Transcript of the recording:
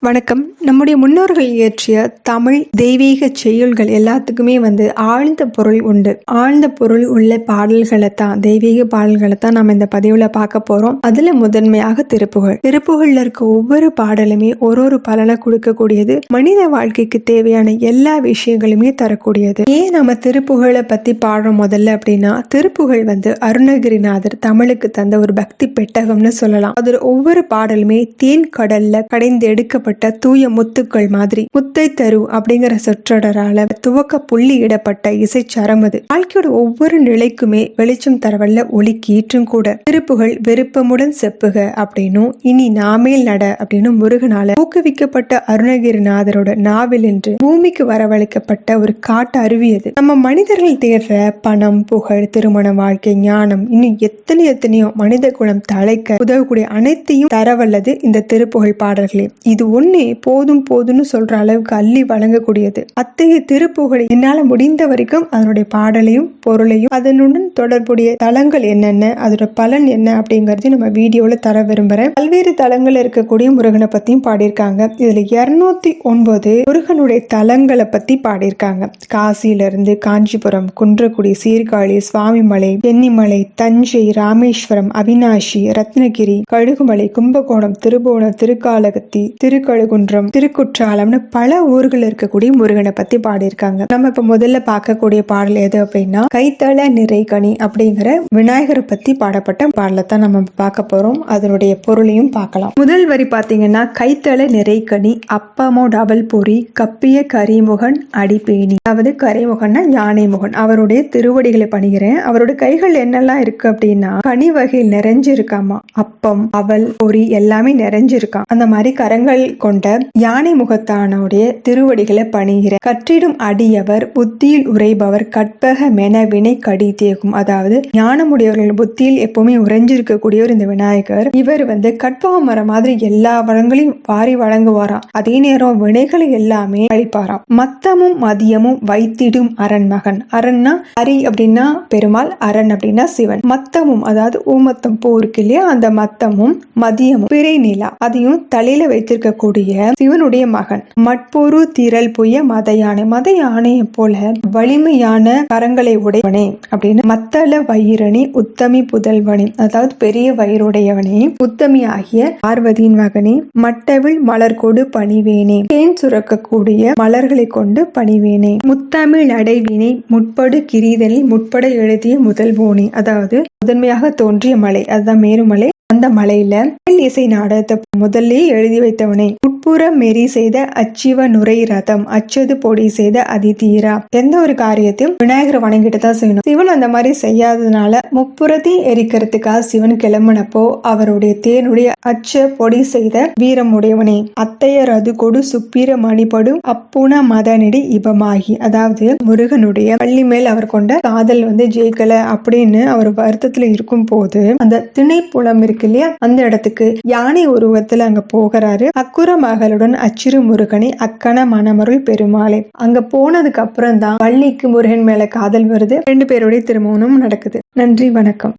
வணக்கம். நம்முடைய முன்னோர்கள் இயற்றிய தமிழ் தெய்வீக செய்யுள்கள் எல்லாத்துக்குமே ஆழ்ந்த பொருள் உண்டு. ஆழ்ந்த பொருள் உள்ள பாடல்களை தான், தெய்வீக பாடல்களை தான் நம்ம இந்த பதிவுல பார்க்க போறோம். அதுல முதன்மையாக திருப்புகழ். திருப்புகழ்ல இருக்க ஒவ்வொரு பாடலுமே ஒரு பலனை கொடுக்கக்கூடியது. மனித வாழ்க்கைக்கு தேவையான எல்லா விஷயங்களுமே தரக்கூடியது. ஏன் நம்ம திருப்புகழை பத்தி பாடுறோம் முதல்ல அப்படின்னா, திருப்புகழ் அருணகிரிநாதர் தமிழுக்கு தந்த ஒரு பக்தி பெட்டகம்னு சொல்லலாம். அதுல ஒவ்வொரு பாடலுமே தேன் கடல்ல கடைந்து எடுக்கப்பட்ட தூய முத்துக்கள் மாதிரி. முத்தை தரு அப்படிங்கிற சொற்றொடரால துவக்க புள்ளி இடப்பட்ட இசைச்சரம் அது. வாழ்க்கையோட ஒவ்வொரு நிலைக்குமே வெளிச்சம் தரவல்ல ஒளி கீற்றும் கூட. திருப்புகழ் வெறுப்பமுடன் செப்புக அப்படின்னும், இனி நாமேல் நட அப்படின்னு முருகனால ஊக்குவிக்கப்பட்ட அருணகிரிநாதரோட நாவில் என்று பூமிக்கு வரவழைக்கப்பட்ட ஒரு காட்டு அருவி அது. நம்ம மனிதர்கள் தேடுற பணம், புகழ், திருமண வாழ்க்கை, ஞானம், இன்னும் எத்தனையோ மனித குலம் தலைக்க உதவக்கூடிய அனைத்தையும் தரவல்லது இந்த திருப்புகழ் பாடல்களே. இது ஒன்னே போதும்னு சொல்ற அளவுக்கு அள்ளி வழங்கக்கூடியது. அத்தகைய திருப்புகழை என்னால முடிந்த வரைக்கும் அதனுடைய பாடலையும் பொருளையும் அதனுடன் தொடர்புடைய தலங்கள் என்னென்ன, அதோட பலன் என்ன அப்படிங்கறது நம்ம வீடியோல தர விரும்புறேன். பல்வேறு தலங்கள்ல இருக்கக்கூடிய முருகனை பத்தியும் பாடியிருக்காங்க. இதுல 209 முருகனுடைய தலங்களை பத்தி பாடியிருக்காங்க. காசியில இருந்து காஞ்சிபுரம், குன்றக்குடி, சீர்காழி, சுவாமிமலை, வெண்ணிமலை, தஞ்சை, ராமேஸ்வரம், அவினாஷி, ரத்னகிரி, கழுகுமலை, கும்பகோணம், திருபுவனம், திருக்காலகத்தி, திருக்கழுகுன்றம், திருக்குற்றாலம்னு பல ஊர்கள் இருக்கக்கூடிய முருகனை பத்தி பாடியிருக்காங்க. நம்ம இப்ப முதல்ல பார்க்கக்கூடிய பாடல் எது அப்படின்னா, கைத்தள நிறைகனி அப்படிங்கிற விநாயகரை பத்தி பாடப்பட்ட பாடலை தான் நம்ம பார்க்க போறோம். அதனுடைய பொருளையும் பார்க்கலாம். முதல் வரி பாத்தீங்கன்னா, கைத்தள நிறைகனி அப்பமோ டபுள் பொறி கப்பிய கரிமுகன் அடிப்பேணி. அதாவது கரிமுகன்னா யானை முகன். அவருடைய திருவடிகளை பணிகிறேன். அவருடைய கைகள் என்னெல்லாம் இருக்கு அப்படின்னா, கனி வகையில் நிறைஞ்சிருக்காமா. அப்பம், அவல், பொறி எல்லாமே நிறைஞ்சிருக்கான். அந்த மாதிரி கரங்கள் கொண்ட யானை முகத்தானுடைய திருவடிகளை பணிகிற. கற்றிடும் அடியவர் புத்தியில் உரைபவர் கற்பக மென வினை கடி தேகும். அதாவது ஞானமுடையவர்கள் புத்தியில் எப்பவுமே உறைஞ்சிருக்கக்கூடியவர் இந்த விநாயகர். இவர் கற்பக மரம் மாதிரி எல்லா வளங்களையும் வாரி வழங்குவாராம். அதே நேரம் வினைகளை எல்லாமே அழிப்பாராம். மத்தமும் மதியமும் வைத்திடும் அரண் மகன். அரண்னா ஹரி அப்படின்னா பெருமாள், அரண் அப்படின்னா சிவன். மத்தமும் அதாவது ஊமத்தம் பூ இருக்கு இல்லையா, அந்த மத்தமும் மதியமும் பிறை நிலா அதையும் தலையில வைத்திருக்கக்கூடிய சிவனுடைய மகன். மட்பொரு திரள் புய மத யானை. மத யானையை போல வலிமையான கரங்களை உடையவனே அப்படின்னு. மத்தள வயிறனி உத்தமி புதல்வனே, அதாவது பெரிய வயிறுடையவனே, உத்தமி ஆகிய பார்வதியின் மகனே. மட்டவில் மலர் கொடு பணிவேனே. தேன் சுரக்கக்கூடிய மலர்களை கொண்டு பணிவேனே. முத்தமிழ் அடைவினை முற்படு கிரீதனில் முற்பட எழுதிய முதல்வோனே. அதாவது முதன்மையாக தோன்றிய மலை, அதுதான் மேருமலை. அந்த மலையில இசை நாடகத்தை முதல்ல எழுதி வைத்தவனே. உட்புற மெரி செய்த அச்சிவ நுரை ரதம் அச்சது பொடி செய்த அதிதீரா. எந்த ஒரு காரியத்தையும் விநாயகரை வணங்கிட்டு தான் செய்யணும். சிவன் அந்த மாதிரி செய்யாததுனால முப்புறத்தையும் எரிக்கிறதுக்காக சிவன் கிளம்பினப்போ அவருடைய தேனுடைய அச்ச பொடி செய்த வீரம் உடையவனே. அத்தையர் அது கொடு சுப்பிர மணிப்படும் அப்புன மதனடி இபமாகி. அதாவது முருகனுடைய பள்ளி மேல் அவர் கொண்ட காதல் ஜெயிக்கல அப்படின்னு அவர் வருத்தத்துல இருக்கும் போது அந்த திணைப்புலம் இருக்கு இல்லையா, அந்த இடத்துக்கு யானை உருவத்துல அங்க போகிறாரு. அக்குற மகளுடன் அச்சிறு முருகனை அக்கன மணமருள் பெருமாளே. அங்க போனதுக்கு அப்புறம் தான் வள்ளிக்கு முருகன் மேல காதல் வருது. 2 பேருடைய திருமணம் நடக்குது. நன்றி, வணக்கம்.